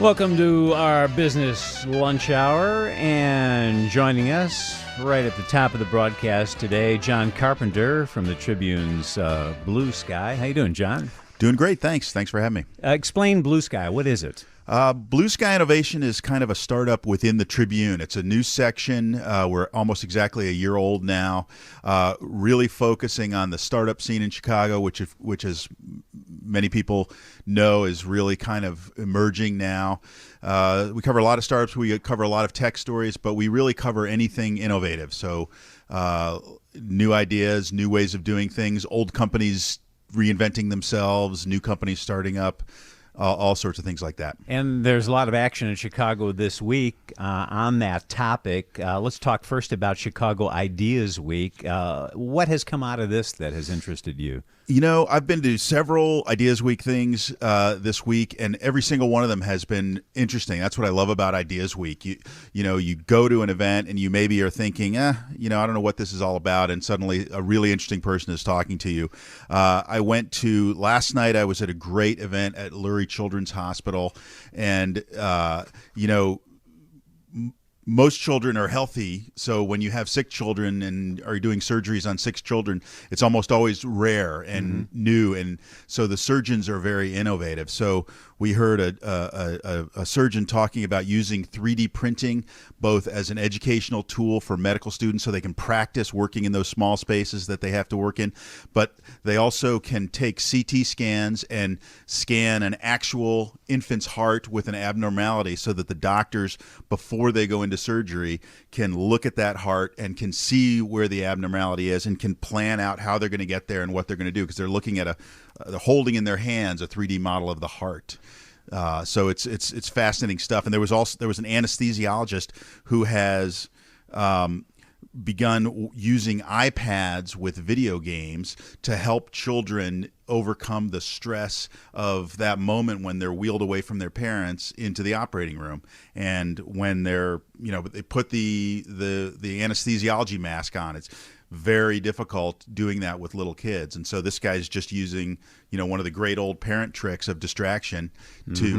Welcome to our business lunch hour, and joining us right at the top of the broadcast today, John Carpenter from the Tribune's Blue Sky. How you doing, John? Doing great, thanks. Thanks for having me. Explain Blue Sky. What is it? Blue Sky Innovation is kind of a startup within the Tribune. It's a new section. We're almost exactly a year old now, really focusing on the startup scene in Chicago, which as many people know is really kind of emerging now. We cover a lot of startups. We cover a lot of tech stories, but we really cover anything innovative. So new ideas, new ways of doing things, old companies reinventing themselves, new companies starting up. All sorts of things like that. And there's a lot of action in Chicago this week on that topic. Let's talk first about Chicago Ideas Week. What has come out of this that has interested you? You know, I've been to several Ideas Week things this week, and every single one of them has been interesting. That's what I love about Ideas Week. You go to an event and you maybe are thinking, I don't know what this is all about, and suddenly a really interesting person is talking to you. Last night I was at a great event at Lurie Children's Hospital, and most children are healthy, so when you have sick children and are doing surgeries on sick children, it's almost always rare and new, and so the surgeons are very innovative. So we heard a surgeon talking about using 3D printing both as an educational tool for medical students so they can practice working in those small spaces that they have to work in, but they also can take CT scans and scan an actual infant's heart with an abnormality so that the doctors, before they go into surgery, can look at that heart and can see where the abnormality is and can plan out how they're going to get there and what they're going to do, because they're looking at they're holding in their hands a 3D model of the heart. So it's fascinating stuff. And there was an anesthesiologist who has begun using iPads with video games to help children overcome the stress of that moment when they're wheeled away from their parents into the operating room, and when they put the anesthesiology mask on. It's very difficult doing that with little kids, and so this guy's just using one of the great old parent tricks of distraction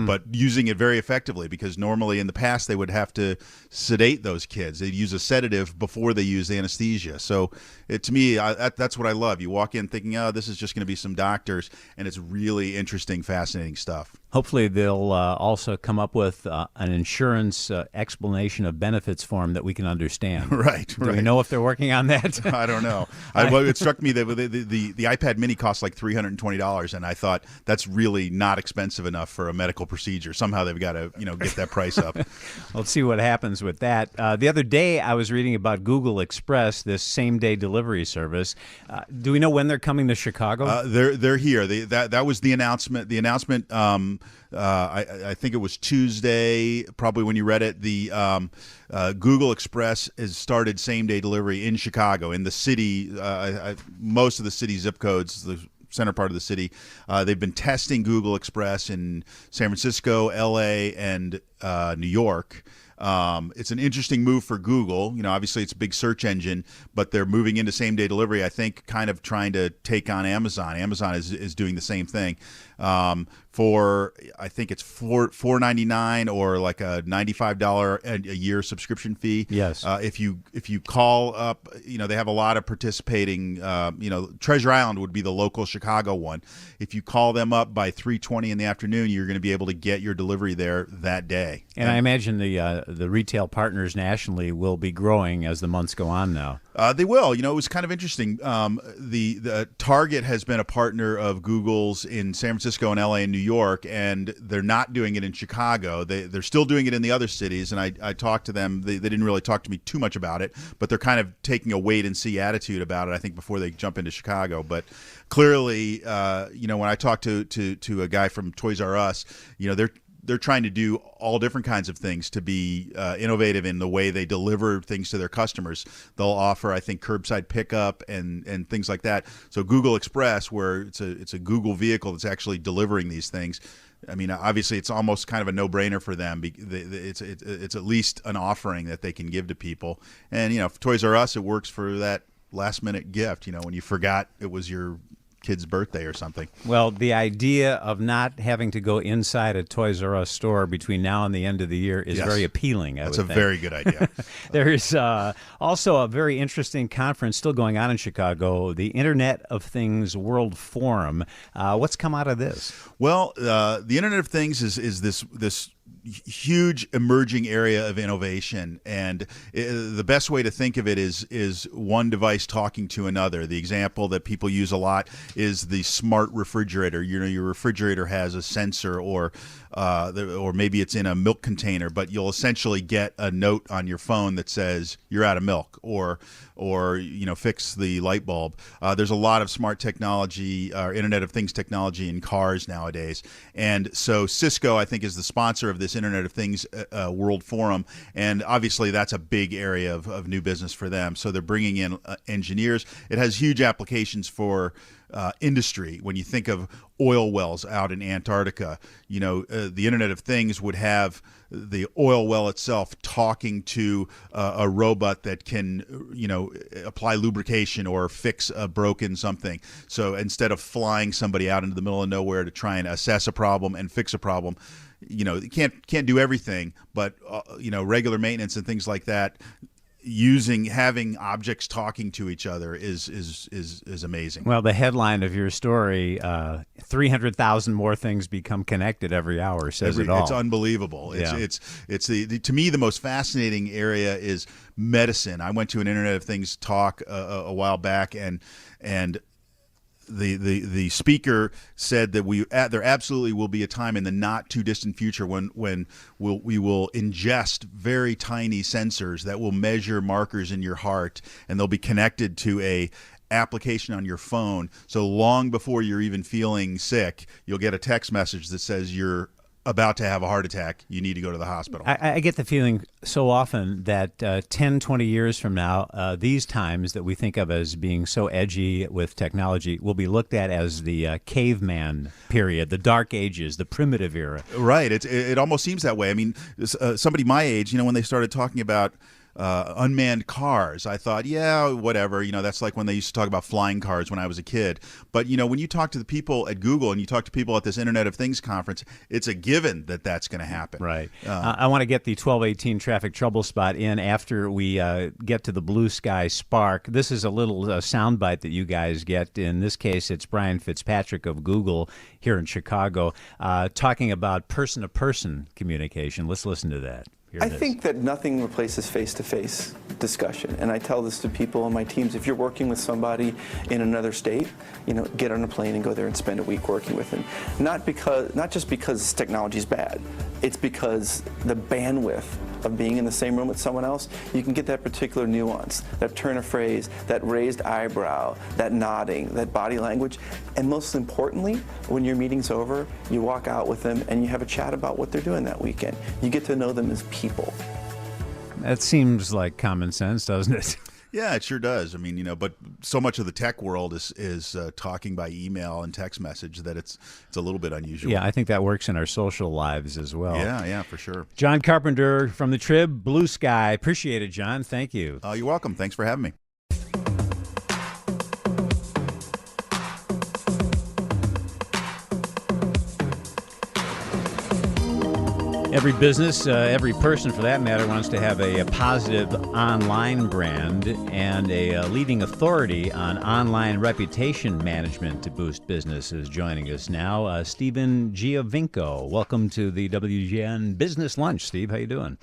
but using it very effectively, because normally in the past they would have to sedate those kids. They'd use a sedative before they use anesthesia. So to me, that's what I love. You walk in thinking, this is just going to be some doctors, and it's really interesting, fascinating stuff. Hopefully they'll also come up with an insurance explanation of benefits form that we can understand. Right. Do we know if they're working on that? I don't know. It struck me that the iPad mini costs like $320, and I thought that's really not expensive enough for a medical procedure. Somehow they've got to get that price up. Let's see what happens with that. The other day I was reading about Google Express, this same-day delivery service. Do we know when they're coming to Chicago? They're here. That was the announcement. The announcement. I think it was Tuesday, probably when you read it. The Google Express has started same-day delivery in Chicago, in the city. Most of the city zip codes, the center part of the city, they've been testing Google Express in San Francisco, LA, and New York. It's an interesting move for Google. Obviously it's a big search engine, but they're moving into same-day delivery, I think, kind of trying to take on Amazon. Amazon is doing the same thing. For I think it's $4.99 or like a $95 a year subscription fee. Yes. If you call up, they have a lot of participating. Treasure Island would be the local Chicago one. If you call them up by 3:20 in the afternoon, you're going to be able to get your delivery there that day. And I imagine the retail partners nationally will be growing as the months go on now. They will. It was kind of interesting. The Target has been a partner of Google's in San Francisco and LA and New York, and they're not doing it in Chicago. They're still doing it in the other cities, and I talked to them. They didn't really talk to me too much about it, but they're kind of taking a wait-and-see attitude about it, I think, before they jump into Chicago. But clearly, when I talked to a guy from Toys R Us, they're trying to do all different kinds of things to be innovative in the way they deliver things to their customers. They'll offer, I think, curbside pickup and things like that. So Google Express, where it's a Google vehicle that's actually delivering these things. I mean, obviously, it's almost kind of a no-brainer for them. It's at least an offering that they can give to people. And for Toys R Us, it works for that last-minute gift. When you forgot it was your kid's birthday or something. Well, the idea of not having to go inside a Toys R Us store between now and the end of the year is Yes. very appealing, I That's would a think. very good idea. There is also a very interesting conference still going on in Chicago, the Internet of Things World Forum. What's come out of this? Well, the Internet of Things is this huge emerging area of innovation, and the best way to think of it is one device talking to another. The example that people use a lot is the smart refrigerator. You know, your refrigerator has a sensor, or maybe it's in a milk container, but you'll essentially get a note on your phone that says you're out of milk, or fix the light bulb. There's a lot of smart technology, Internet of Things technology in cars nowadays, and so Cisco, I think, is the sponsor of this Internet of Things World Forum, and obviously that's a big area of new business for them. So they're bringing in engineers. It has huge applications for industry. When you think of oil wells out in Antarctica, the Internet of Things would have the oil well itself talking to a robot that can, apply lubrication or fix a broken something. So instead of flying somebody out into the middle of nowhere to try and assess a problem and fix a problem, you can't do everything, but regular maintenance and things like that, having objects talking to each other is amazing. Well, the headline of your story, 300,000 more things become connected every hour, says it all. It's unbelievable. It's to me, the most fascinating area is medicine. I went to an Internet of Things talk a while back, and the speaker said that there absolutely will be a time in the not too distant future when we will ingest very tiny sensors that will measure markers in your heart, and they'll be connected to a application on your phone. So long before you're even feeling sick, you'll get a text message that says you're about to have a heart attack, you need to go to the hospital. I get the feeling so often that 10, 20 years from now, these times that we think of as being so edgy with technology will be looked at as the caveman period, the dark ages, the primitive era. Right. It almost seems that way. I mean, somebody my age, when they started talking about unmanned cars, I thought, yeah, whatever. That's like when they used to talk about flying cars when I was a kid. But, when you talk to the people at Google and you talk to people at this Internet of Things conference, it's a given that that's going to happen. Right. I want to get the 1218 traffic trouble spot in after we get to the Blue Sky Spark. This is a little soundbite that you guys get. In this case, it's Brian Fitzpatrick of Google here in Chicago talking about person-to-person communication. Let's listen to that. I think that nothing replaces face-to-face discussion, and I tell this to people on my teams. If you're working with somebody in another state, get on a plane and go there and spend a week working with them. Not just because technology is bad. It's because the bandwidth of being in the same room with someone else, you can get that particular nuance, that turn of phrase, that raised eyebrow, that nodding, that body language, and most importantly, when your meeting's over, you walk out with them and you have a chat about what they're doing that weekend. You get to know them as people. That seems like common sense, doesn't it? Yeah, it sure does. I mean, but so much of the tech world is talking by email and text message that it's a little bit unusual. Yeah, I think that works in our social lives as well. Yeah, for sure. John Carpenter from the Trib, Blue Sky. Appreciate it, John. Thank you. You're welcome. Thanks for having me. Every business, every person for that matter, wants to have a positive online brand, and a leading authority on online reputation management to boost business is joining us now. Stephen Giovinco, welcome to the WGN Business Lunch. Steve, how you doing?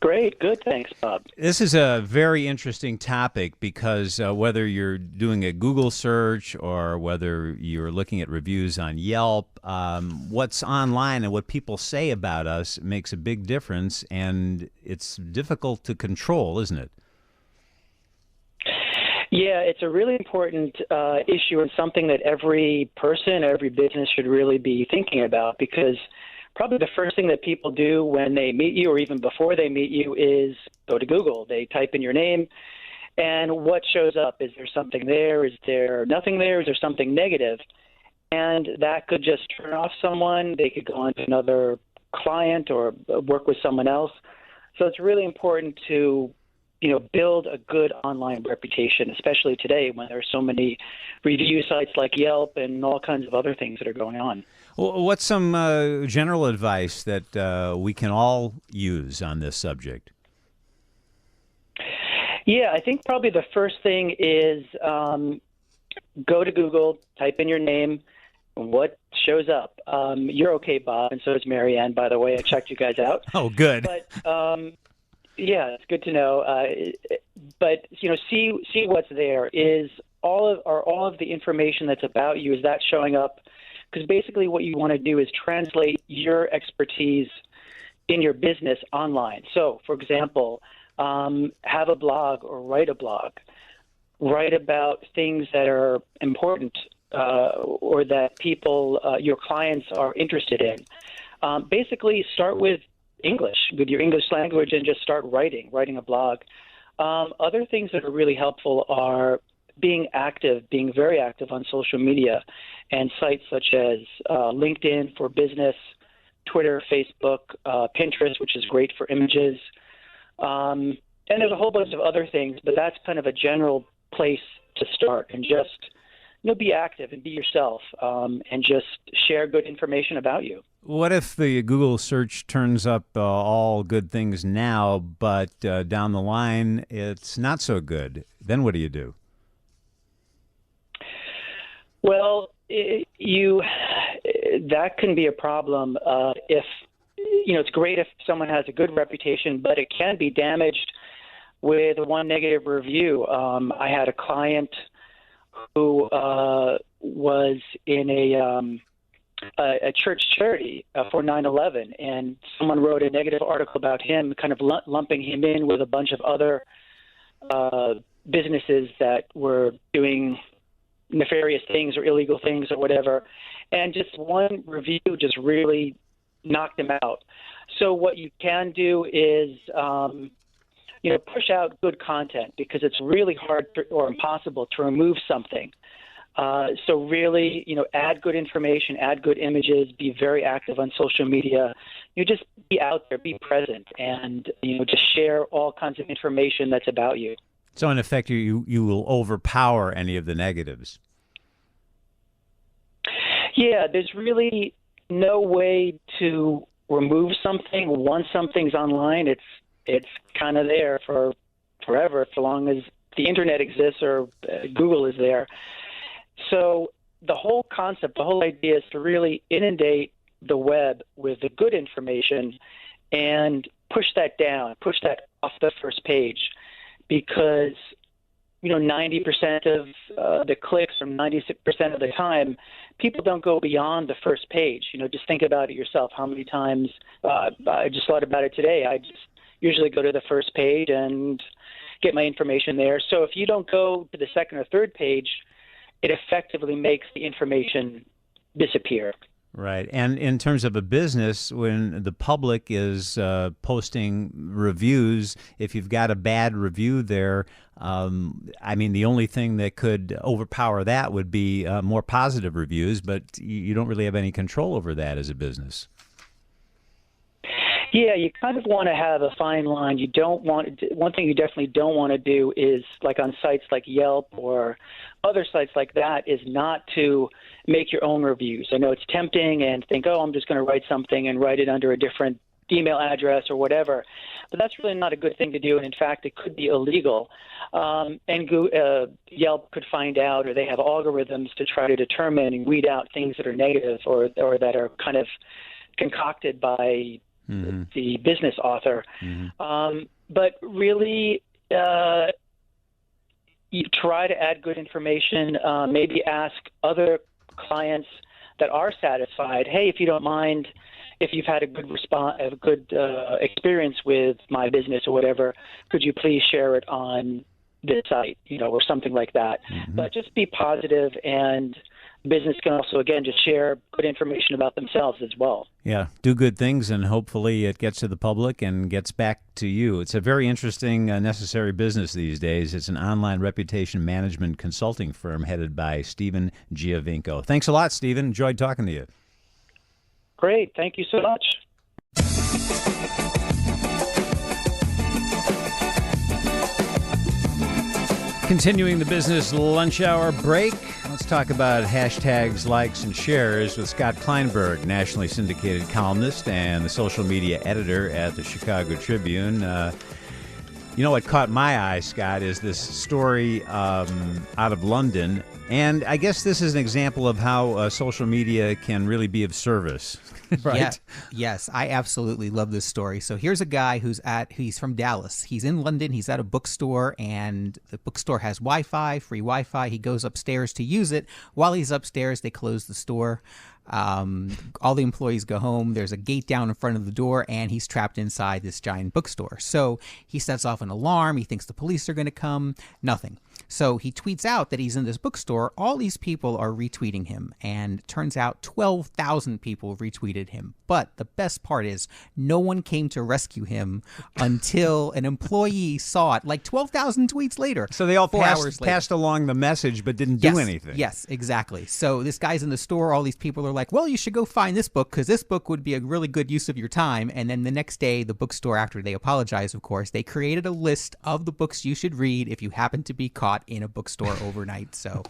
Great. Good. Thanks, Bob. This is a very interesting topic because whether you're doing a Google search or whether you're looking at reviews on Yelp, what's online and what people say about us makes a big difference, and it's difficult to control, isn't it? Yeah, it's a really important issue, and something that every person, every business should really be thinking about, because probably the first thing that people do when they meet you, or even before they meet you, is go to Google. They type in your name, and what shows up? Is there something there? Is there nothing there? Is there something negative? And that could just turn off someone. They could go on to another client or work with someone else. So it's really important to build a good online reputation, especially today when there are so many review sites like Yelp and all kinds of other things that are going on. Well, what's some general advice that we can all use on this subject? Yeah, I think probably the first thing is go to Google, type in your name, what shows up. You're okay, Bob, and so is Marianne, by the way. I checked you guys out. Oh, good. But yeah, it's good to know. But see what's there. Is all of the information that's about you, is that showing up? Because basically, what you want to do is translate your expertise in your business online. So, for example, have a blog or write a blog. Write about things that are important or that people, your clients, are interested in. Basically, start with English, with your English language, and just start writing a blog. Other things that are really helpful are being very active on social media and sites such as LinkedIn for business, Twitter, Facebook, Pinterest, which is great for images. And there's a whole bunch of other things, but that's kind of a general place to start, and just be active and be yourself, and just share good information about you. What if the Google search turns up all good things now, but down the line it's not so good? Then what do you do? Well, that can be a problem if it's great if someone has a good reputation, but it can be damaged with one negative review. I had a client who was in a church charity for 9/11, and someone wrote a negative article about him, kind of lumping him in with a bunch of other businesses that were doing nefarious things or illegal things or whatever. And just one review just really knocked him out. So what you can do is push out good content, because it's really hard or impossible to remove something. So really, add good information, add good images, be very active on social media. Just be out there, be present, and just share all kinds of information that's about you. So in effect, you will overpower any of the negatives. Yeah, there's really no way to remove something. Once something's online, it's kind of there for forever, so long as the internet exists or Google is there. So the whole concept, the whole idea is to really inundate the web with the good information and push that down, push that off the first page, because 90% of the clicks, or 96% of the time, people don't go beyond the first page. Just think about it yourself. How many times I just thought about it today. I just usually go to the first page and get my information there. So if you don't go to the second or third page, it effectively makes the information disappear. Right. And in terms of a business, when the public is posting reviews, if you've got a bad review there, the only thing that could overpower that would be more positive reviews, but you don't really have any control over that as a business. Yeah, you kind of want to have a fine line. One thing you definitely don't want to do is, like on sites like Yelp or other sites like that, is not to make your own reviews. I know it's tempting and think, I'm just going to write something and write it under a different email address or whatever. But that's really not a good thing to do. And in fact, it could be illegal. And Yelp could find out, or they have algorithms to try to determine and weed out things that are negative or that are kind of concocted by the business author. But really, you try to add good information, maybe ask other clients that are satisfied, hey, if you don't mind, if you've had a good experience with my business or whatever, could you please share it on this site, or something like that. But just be positive, and business can also, again, just share good information about themselves as well. Yeah, do good things, and hopefully it gets to the public and gets back to you. It's a very interesting, necessary business these days. It's an online reputation management consulting firm headed by Stephen Giovinco. Thanks a lot, Stephen. Enjoyed talking to you. Great. Thank you so much. Continuing the business lunch hour break, let's talk about hashtags, likes, and shares with Scott Kleinberg, nationally syndicated columnist and the social media editor at the Chicago Tribune. You know what caught my eye, Scott, is this story out of London. And I guess this is an example of how social media can really be of service, right? Yeah, yes, I absolutely love this story. So here's a guy he's from Dallas. He's in London. He's at a bookstore, and the bookstore has Wi-Fi, free Wi-Fi. He goes upstairs to use it. While he's upstairs, they close the store. All the employees go home. There's a gate down in front of the door, and he's trapped inside this giant bookstore. So he sets off an alarm. He thinks the police are going to come. Nothing. So he tweets out that he's in this bookstore. All these people are retweeting him, and it turns out 12,000 people retweeted him. But the best part is no one came to rescue him until an employee saw it, like 12,000 tweets later. So they all 4 hours later. passed along the message but didn't do anything. Yes, exactly. So this guy's in the store. All these people are like, well, you should go find this book because this book would be a really good use of your time. And then the next day, the bookstore, after they apologized, of course, they created a list of the books you should read if you happen to be caught in a bookstore overnight. So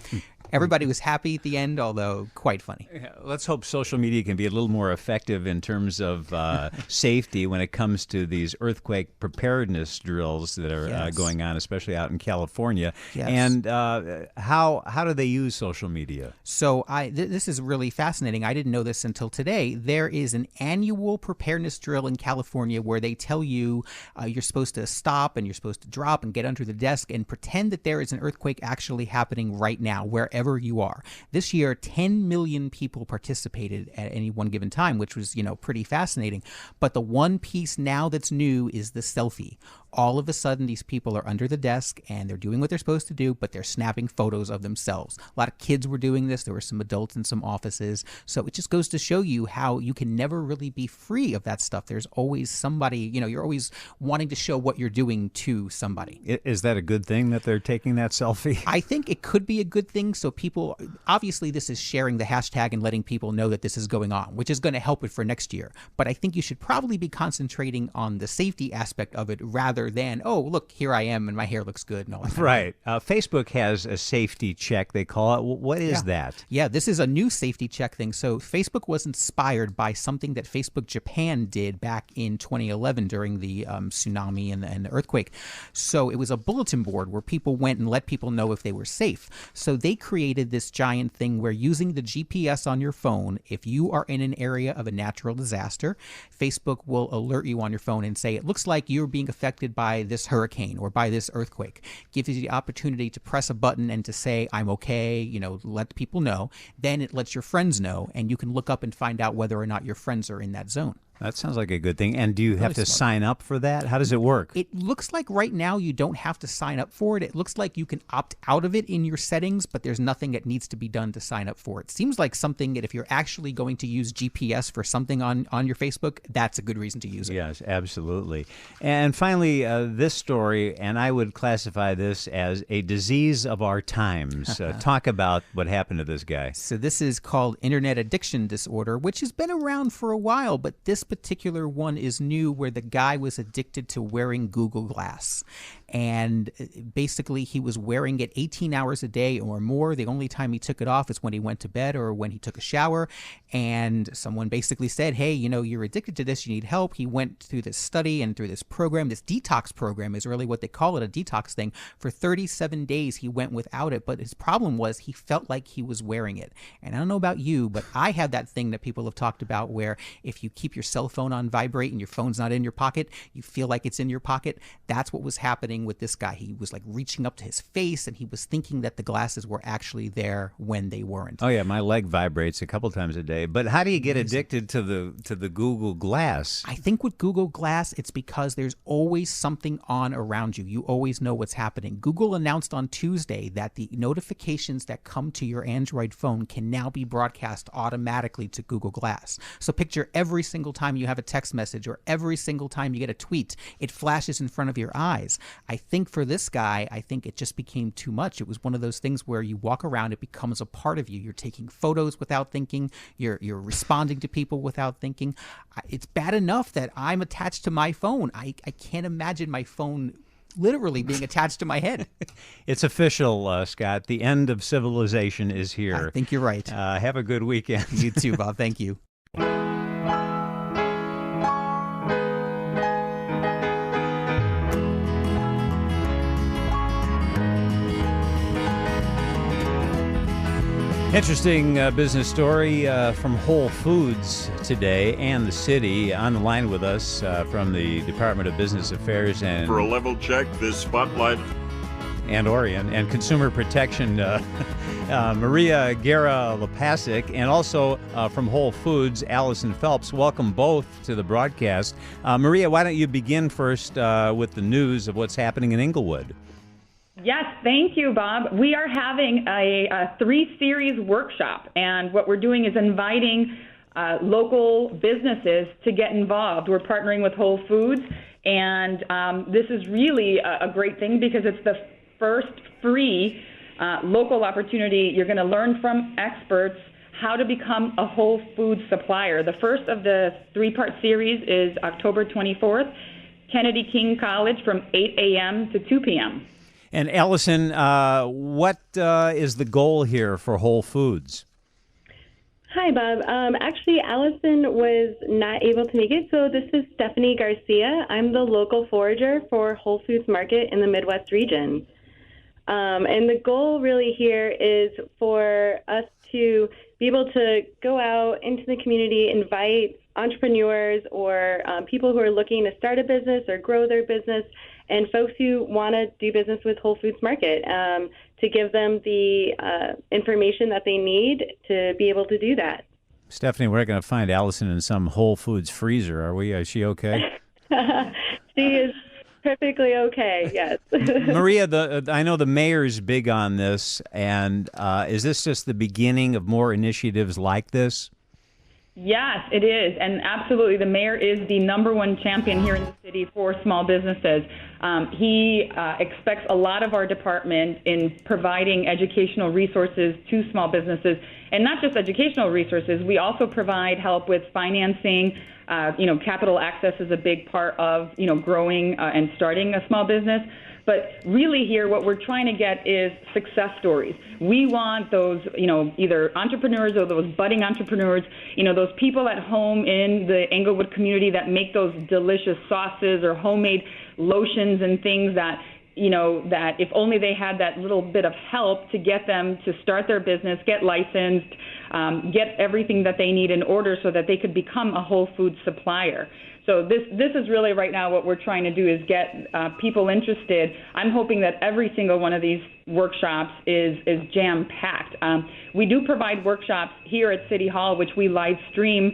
everybody was happy at the end, although quite funny. Yeah, let's hope social media can be a little more effective in terms of safety when it comes to these earthquake preparedness drills that are going on, especially out in California. Yes. And how do they use social media? So this is really fascinating. I didn't know this until today. There is an annual preparedness drill in California where they tell you you're supposed to stop and you're supposed to drop and get under the desk and pretend that there is an earthquake actually happening right now, wherever you are. This year, 10 million people participated at any one given time, which was, pretty fascinating. But the one piece now that's new is the selfie. All of a sudden, these people are under the desk and they're doing what they're supposed to do, but they're snapping photos of themselves. A lot of kids were doing this. There were some adults in some offices. So it just goes to show you how you can never really be free of that stuff. There's always somebody, you're always wanting to show what you're doing to somebody. Is that a good thing that they're taking that selfie? I think it could be a good thing. So people, obviously this is sharing the hashtag and letting people know that this is going on, which is going to help it for next year. But I think you should probably be concentrating on the safety aspect of it rather than, oh, look, here I am and my hair looks good and all that. Right. Facebook has a safety check, they call it. What is that? Yeah, this is a new safety check thing. So Facebook was inspired by something that Facebook Japan did back in 2011 during the tsunami and the earthquake. So it was a bulletin board where people went and let people know if they were safe. So they created this giant thing where using the GPS on your phone, if you are in an area of a natural disaster, Facebook will alert you on your phone and say, it looks like you're being affected by this hurricane or by this earthquake. Gives you the opportunity to press a button and to say, I'm okay, let people know. Then it lets your friends know, and you can look up and find out whether or not your friends are in that zone. That sounds like a good thing. And do you have to sign up for that? How does it work? It looks like right now you don't have to sign up for it. It looks like you can opt out of it in your settings, but there's nothing that needs to be done to sign up for it. Seems like something that if you're actually going to use GPS for something on your Facebook, that's a good reason to use it. Yes, absolutely. And finally, this story, and I would classify this as a disease of our times. Talk about what happened to this guy. So this is called internet addiction disorder, which has been around for a while, but this particular one is new, where the guy was addicted to wearing Google Glass. And basically he was wearing it 18 hours a day or more. The only time he took it off is when he went to bed or when he took a shower. And someone basically said, hey, you're addicted to this, you need help. He went through this study and through this program. This detox program is really what they call it, a detox thing. For 37 days he went without it, but his problem was he felt like he was wearing it. And I don't know about you, but I have that thing that people have talked about where if you keep your cell phone on vibrate and your phone's not in your pocket, you feel like it's in your pocket. That's what was happening with this guy. He was like reaching up to his face and he was thinking that the glasses were actually there when they weren't. Oh yeah, my leg vibrates a couple times a day. But how do you get addicted to the Google Glass? I think with Google Glass, it's because there's always something on around you. You always know what's happening. Google announced on Tuesday that the notifications that come to your Android phone can now be broadcast automatically to Google Glass. So picture every single time you have a text message or every single time you get a tweet, it flashes in front of your eyes. I think for this guy, I think it just became too much. It was one of those things where you walk around, it becomes a part of you. You're taking photos without thinking. You're responding to people without thinking. It's bad enough that I'm attached to my phone. I can't imagine my phone literally being attached to my head. It's official, Scott. The end of civilization is here. I think you're right. Have a good weekend. You too, Bob. Thank you. Interesting business story from Whole Foods today and the city. On the line with us from the Department of Business Affairs and For a level check, this spotlight. and Orion and Consumer Protection, Maria Guerra-Lepasic, and also from Whole Foods, Allison Phelps. Welcome both to the broadcast. Maria, why don't you begin first with the news of what's happening in Inglewood? Yes, thank you, Bob. We are having a 3-series workshop, and what we're doing is inviting local businesses to get involved. We're partnering with Whole Foods, and this is really a great thing because it's the first free local opportunity. You're going to learn from experts how to become a Whole Foods supplier. The first of the 3-part series is October 24th, Kennedy King College from 8 a.m. to 2 p.m. And Allison, what is the goal here for Whole Foods? Hi, Bob. Actually, Allison was not able to make it, so this is Stephanie Garcia. I'm the local forager for Whole Foods Market in the Midwest region. And the goal really here is for us to be able to go out into the community, invite entrepreneurs or people who are looking to start a business or grow their business, and folks who want to do business with Whole Foods Market to give them the information that they need to be able to do that. Stephanie, we're going to find Allison in some Whole Foods freezer, are we? Is she okay? She is perfectly okay, yes. Maria, I know the mayor's big on this, and is this just the beginning of more initiatives like this? Yes, it is. And absolutely, the mayor is the #1 champion here in the city for small businesses. He expects a lot of our department in providing educational resources to small businesses. And not just educational resources, we also provide help with financing. Capital access is a big part of, growing and starting a small business. But really here, what we're trying to get is success stories. We want those, either entrepreneurs or those budding entrepreneurs, those people at home in the Englewood community that make those delicious sauces or homemade lotions and things that, that if only they had that little bit of help to get them to start their business, get licensed, get everything that they need in order so that they could become a Whole Foods supplier. So this is really right now what we're trying to do is get people interested. I'm hoping that every single one of these workshops is jam-packed. We do provide workshops here at City Hall, which we live stream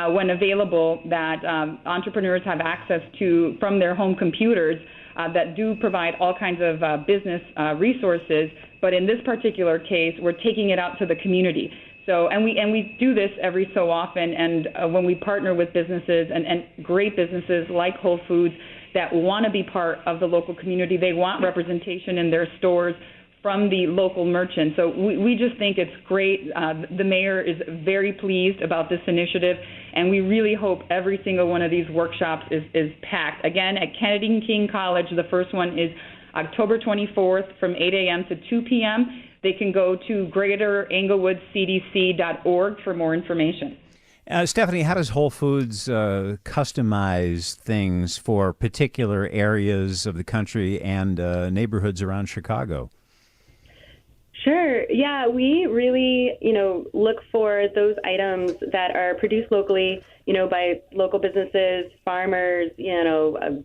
when available, that entrepreneurs have access to from their home computers that do provide all kinds of business resources. But in this particular case, we're taking it out to the community. So, and we do this every so often, and when we partner with businesses and great businesses like Whole Foods that want to be part of the local community, they want representation in their stores from the local merchants. So we just think it's great. The mayor is very pleased about this initiative, and we really hope every single one of these workshops is packed. Again, at Kennedy King College, the first one is October 24th from 8 a.m. to 2 p.m. They can go to greaterenglewoodcdc.org for more information. Stephanie, how does Whole Foods customize things for particular areas of the country and neighborhoods around Chicago? Sure. Yeah, we really, look for those items that are produced locally, by local businesses, farmers,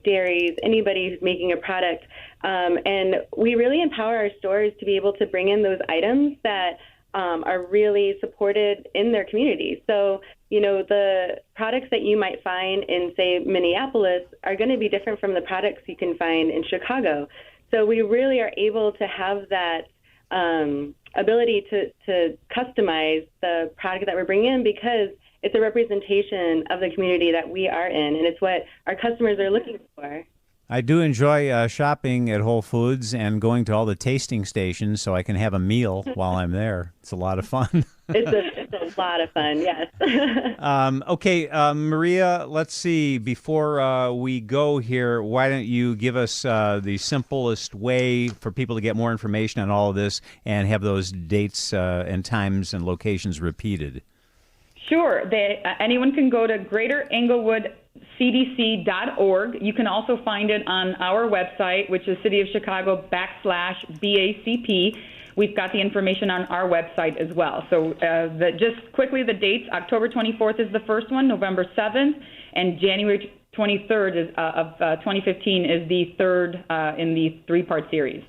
dairies, anybody who's making a product. And we really empower our stores to be able to bring in those items that are really supported in their community. So, the products that you might find in, say, Minneapolis are going to be different from the products you can find in Chicago. So we really are able to have that ability to customize the product that we're bringing in because it's a representation of the community that we are in, and it's what our customers are looking for. I do enjoy shopping at Whole Foods and going to all the tasting stations so I can have a meal while I'm there. It's a lot of fun. It's a lot of fun, yes. Okay, Maria, let's see. Before we go here, why don't you give us the simplest way for people to get more information on all of this and have those dates and times and locations repeated? Sure. Anyone can go to greaterenglewoodcdc.org. You can also find it on our website, which is cityofchicago/BACP. We've got the information on our website as well. So just quickly, the dates: October 24th is the first one, November 7th, and January 23rd of 2015 is the third in the three-part series.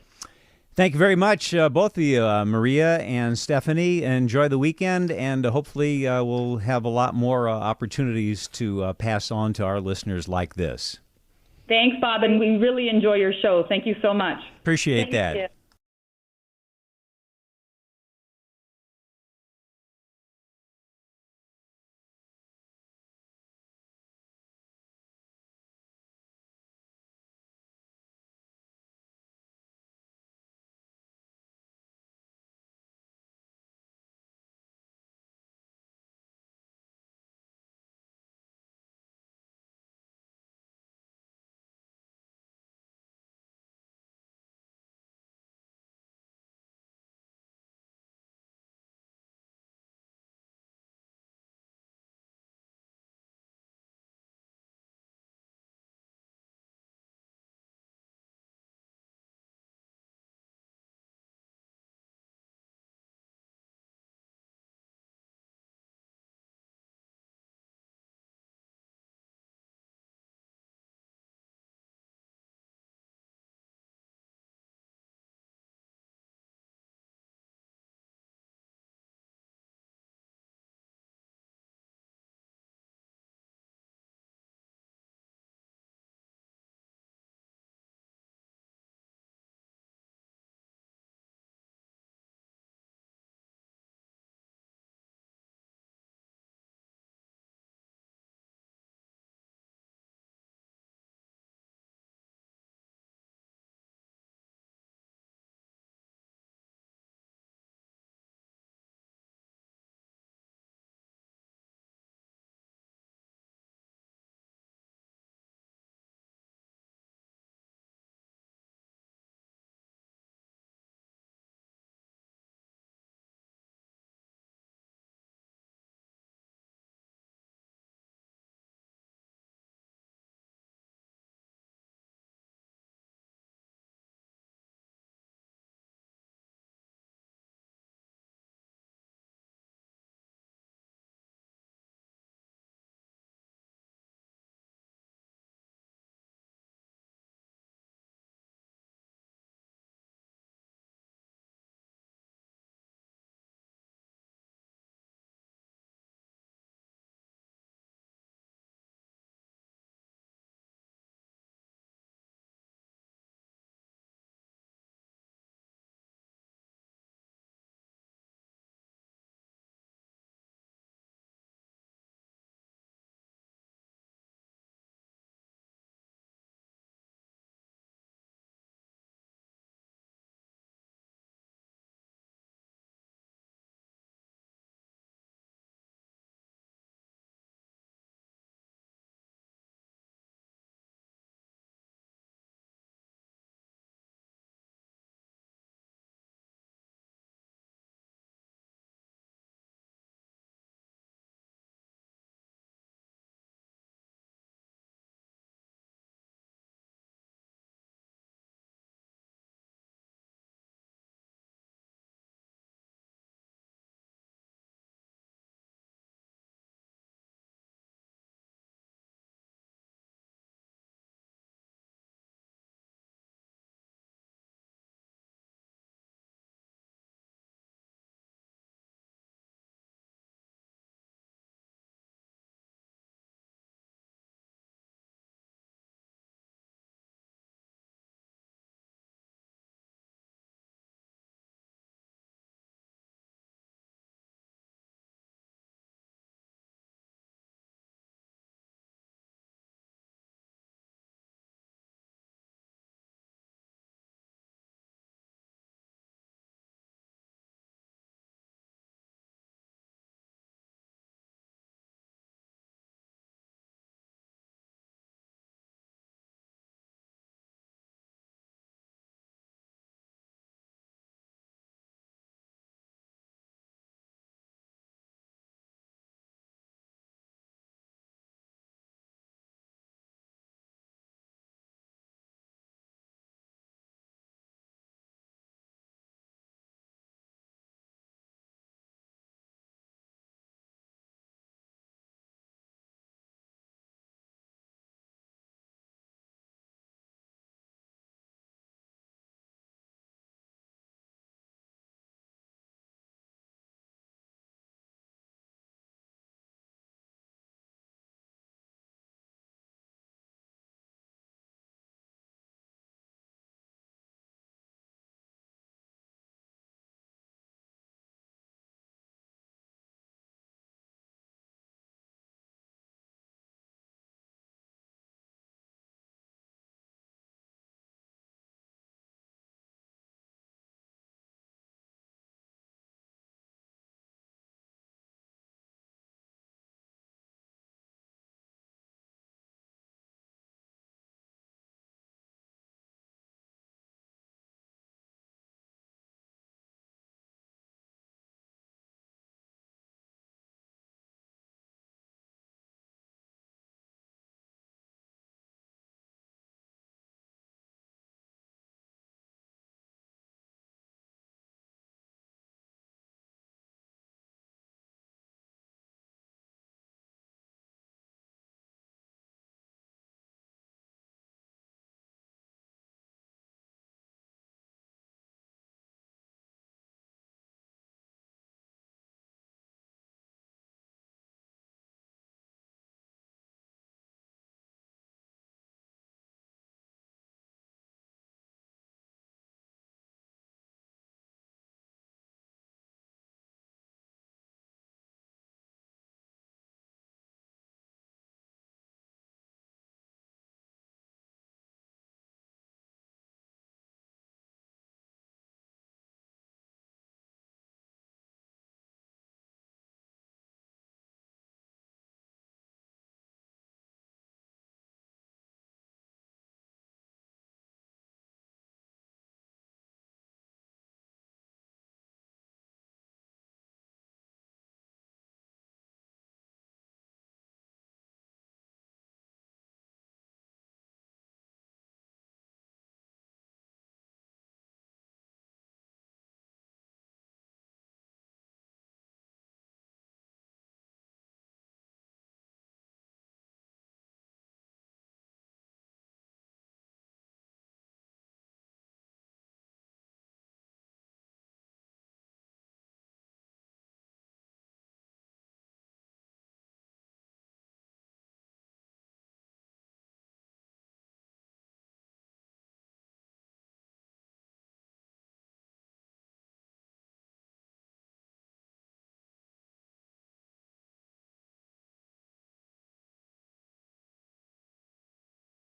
Thank you very much, both of you, Maria and Stephanie. Enjoy the weekend, and hopefully we'll have a lot more opportunities to pass on to our listeners like this. Thanks, Bob, and we really enjoy your show. Thank you so much. Appreciate that. Thank you.